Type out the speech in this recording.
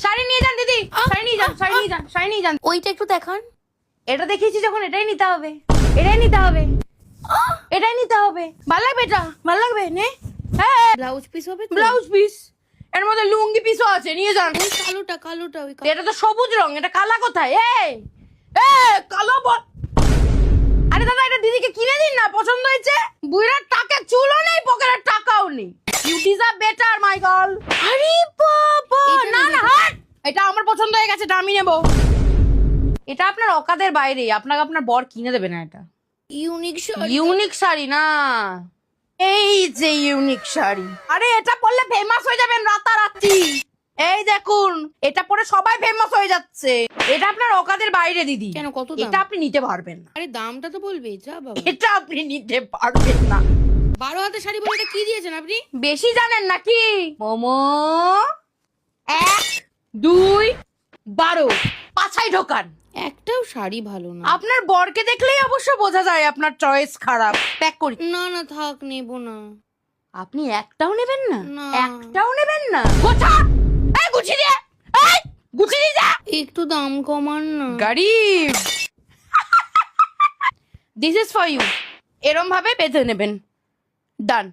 শাড়ি নিয়ে যান দিদি, শাড়ি নিয়ে যান, শাড়ি নিয়ে যান, শাড়ি নিয়ে যান। ওইটা একটু দেখান। এটা দেখিয়েছি যখন এটাই নিতে হবে, এটাই নিতে হবে, এটাই নিতে হবে। ভালো লাগবে এটা, ভালো লাগবে নে। হ্যাঁ ব্লাউজ পিস হবে তো? ব্লাউজ পিস, এর মধ্যে লুঙ্গি পিসও আছে, নিয়ে যান। ওই কালোটা ওই এটা তো সবুজ রং, এটা কালা কোথায়? এই এ কালো বল। আরে দাদা এটা দিদিকে কিনে দিন না, পছন্দ হয়েছে। বুইড়ার টাকা চুলও নেই, পকেটের টাকাও নেই। You deserve better my girl. আরে বাবা, এটা না নেবে না তো? হাট, এটা আমার পছন্দ হয়ে গেছে, এটা আমি নেব। এটা আপনার অকাদের বাইরে, আপনাকে আপনার বর কিনে দেবে না। এটা ইউনিক শাড়ি। ইউনিক শাড়ি না, এই যে ইউনিক শাড়ি। আরে এটা পরলে ফেমাস হয়ে যাবেন রাতারাতি। এই দেখুন, এটা পরে সবাই ফেমাস হয়ে যাচ্ছে। এটা আপনার অকাদের বাইরে দিদি। কেন, কত দাম? এটা আপনি নিতে পারবেন না, আরে দামটা তো বলবে যা বাবা। এটা আপনি নিতে পারবেন না। 12 হাতে শাড়ি বলে এটা কি দিয়েছেন আপনি? বেশি জানেন নাকি? মোমো 1 2 12 পাছাই ঢোকান। একটাও শাড়ি ভালো না। আপনার বরকে দেখলেই অবশ্য বোঝা যায় আপনার চয়েস খারাপ। প্যাক করি। না না থাক, নেব না। আপনি একটাও নেবেন না? না। একটাও নেবেন না? গোছা, এই গুছি দে, এই গুছি দি যা। একটু দাম কমান না। গরিব, দিস ইজ ফর ইউ। এরম ভাবে বেঁধে নেবেন। ডান।